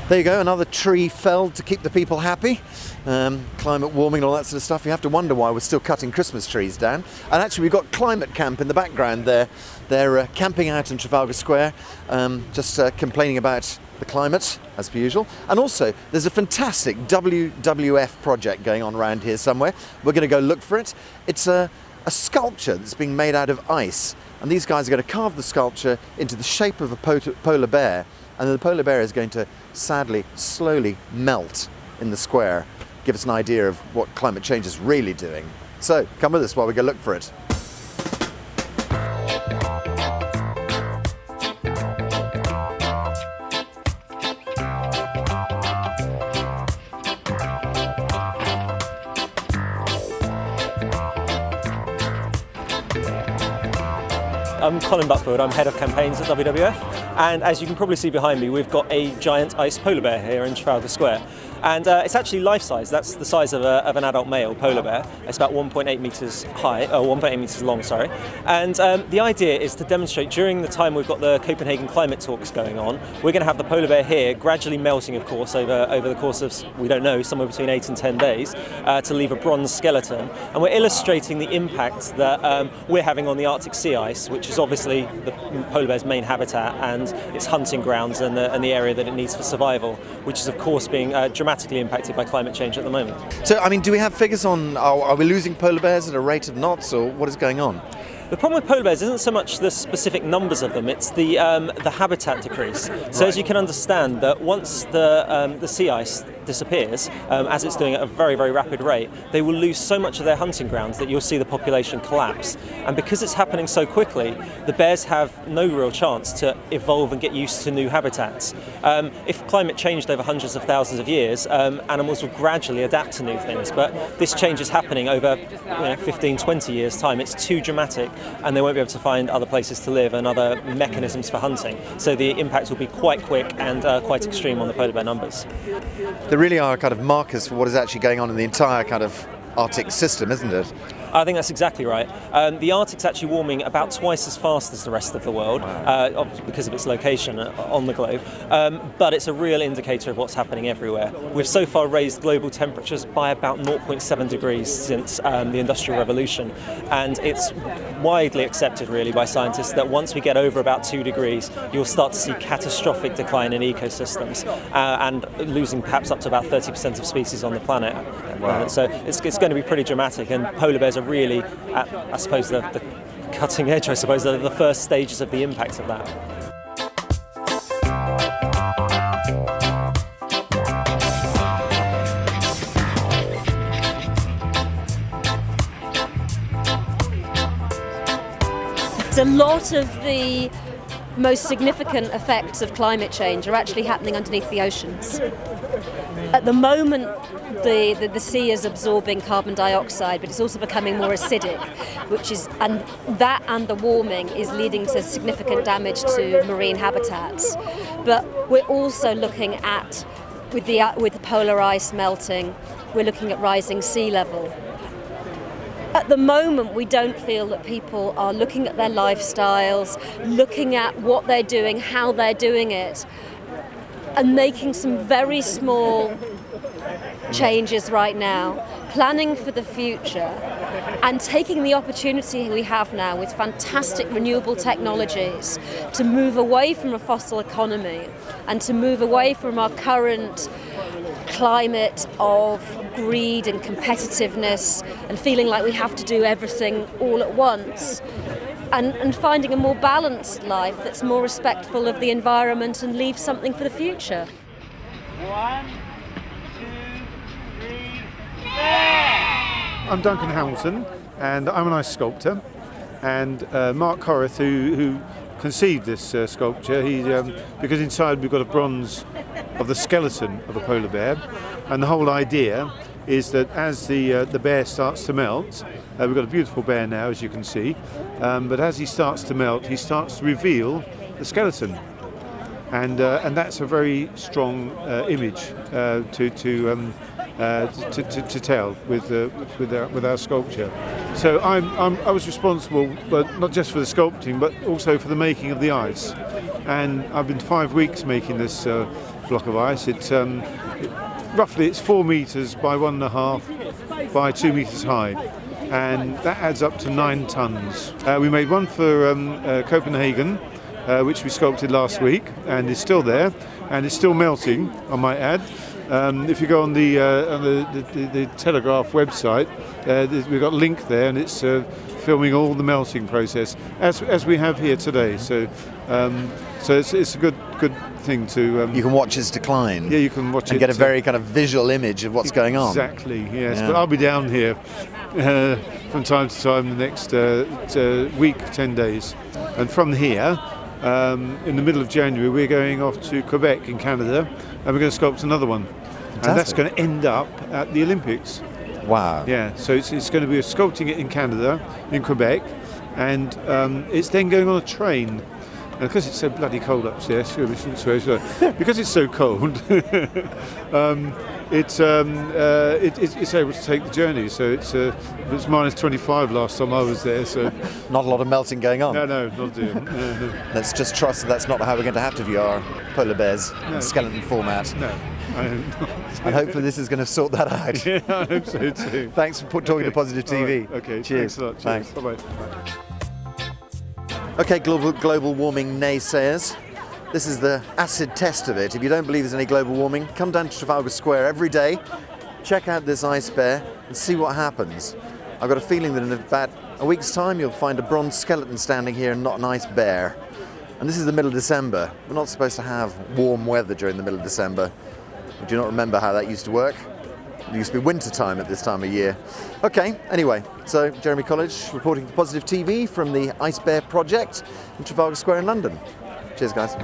There you go, another tree felled to keep the people happy. Climate warming and all that sort of stuff. You have to wonder why we're still cutting Christmas trees down. And actually we've got Climate Camp in the background there. They're camping out in Trafalgar Square, just complaining about the climate, as per usual. And also, there's a fantastic WWF project going on around here somewhere. We're going to go look for it. It's a sculpture that's being made out of ice. And these guys are going to carve the sculpture into the shape of a polar bear. And the polar bear is going to, sadly, slowly melt in the square. Give us an idea of what climate change is really doing. So, come with us while we go look for it. I'm Colin Buckford, I'm Head of Campaigns at WWF, and as you can probably see behind me, we've got a giant ice polar bear here in Trafalgar Square. And it's actually life-size. That's the size of an adult male polar bear. It's about 1.8 metres high, 1.8 metres long, sorry. And the idea is to demonstrate during the time we've got the Copenhagen climate talks going on, we're going to have the polar bear here gradually melting, of course, over the course of, we don't know, somewhere between 8 and 10 days, to leave a bronze skeleton. And we're illustrating the impact that we're having on the Arctic sea ice, which is obviously the polar bear's main habitat and its hunting grounds and the area that it needs for survival, which is, of course, being dramatically impacted by climate change at the moment. So, I mean, do we have figures on, are we losing polar bears at a rate of knots, or what is going on? The problem with polar bears isn't so much the specific numbers of them, it's the habitat decrease. So as you can understand, that once the sea ice disappears, as it's doing at a very, very rapid rate, they will lose so much of their hunting grounds that you'll see the population collapse. And because it's happening so quickly, the bears have no real chance to evolve and get used to new habitats. If climate changed over hundreds of thousands of years, animals will gradually adapt to new things. But this change is happening over 15, 20 years' time. It's too dramatic, and they won't be able to find other places to live and other mechanisms for hunting. So the impact will be quite quick and quite extreme on the polar bear numbers. There really are kind of markers for what is actually going on in the entire kind of Arctic system, isn't it? I think that's exactly right. The Arctic's actually warming about twice as fast as the rest of the world, because of its location on the globe, but it's a real indicator of what's happening everywhere. We've so far raised global temperatures by about 0.7 degrees since the Industrial Revolution, and it's widely accepted really by scientists that once we get over about 2 degrees, you'll start to see catastrophic decline in ecosystems, and losing perhaps up to about 30% of species on the planet. Wow. So it's going to be pretty dramatic, and polar bears are really at, I suppose, the cutting edge, I suppose, the first stages of the impact of that. A lot of the most significant effects of climate change are actually happening underneath the oceans. At the moment, the sea is absorbing carbon dioxide, but it's also becoming more acidic, and the warming is leading to significant damage to marine habitats. But we're also looking at, with the polar ice melting, we're looking at rising sea level. At the moment, we don't feel that people are looking at their lifestyles, looking at what they're doing, how they're doing it, and making some very small changes right now, planning for the future, and taking the opportunity we have now with fantastic renewable technologies to move away from a fossil economy and to move away from our current climate of greed and competitiveness and feeling like we have to do everything all at once, and finding a more balanced life that's more respectful of the environment and leave something for the future. 1, 2, 3, 4! I'm Duncan Hamilton, and I'm an ice sculptor. And Mark Corrith, who conceived this sculpture, because inside we've got a bronze of the skeleton of a polar bear, and the whole idea is that as the bear starts to melt, we've got a beautiful bear now, as you can see, but as he starts to melt, he starts to reveal the skeleton, and that's a very strong image to tell with our sculpture. So I was responsible, but not just for the sculpting, but also for the making of the ice. And I've been 5 weeks making this block of ice. Roughly it's 4 meters by 1.5 by 2 meters high, and that adds up to 9 tons. We made one for Copenhagen, which we sculpted last week, and is still there, and it's still melting, I might add. If you go on the Telegraph website, we've got a link there, and it's filming all the melting process as we have here today. So it's a good thing to. You can watch its decline. Yeah, you can watch and it. Get a very kind of visual image of what's going on. Exactly. Yes, Yeah. but I'll be down here from time to time the next week, 10 days, and from here. In the middle of January, we're going off to Quebec in Canada, and we're going to sculpt another one. Fantastic. And that's going to end up at the Olympics. Wow. Yeah, so it's going to be sculpting it in Canada, in Quebec, and it's then going on a train. And because it's so bloody cold upstairs, we shouldn't swear, should I? Because it's so cold, it's able to take the journey. So it was minus 25 last time I was there. So Not a lot of melting going on. no, not doing. No. Let's just trust that that's not how we're going to have to view our polar bears in skeleton format. No, I am not. And hopefully this is going to sort that out. Yeah, I hope so too. Thanks for talking to Positive TV. All right, okay, Cheers. thanks a lot. Thanks. Cheers. Bye-bye. Okay, global warming naysayers. This is the acid test of it. If you don't believe there's any global warming, come down to Trafalgar Square every day, check out this ice bear and see what happens. I've got a feeling that in about a week's time you'll find a bronze skeleton standing here and not an ice bear. And this is the middle of December. We're not supposed to have warm weather during the middle of December. Do you not remember how that used to work? It used to be winter time at this time of year. Okay, anyway, so Jeremy College reporting for Positive TV from the Ice Bear Project in Trafalgar Square in London. Cheers, guys.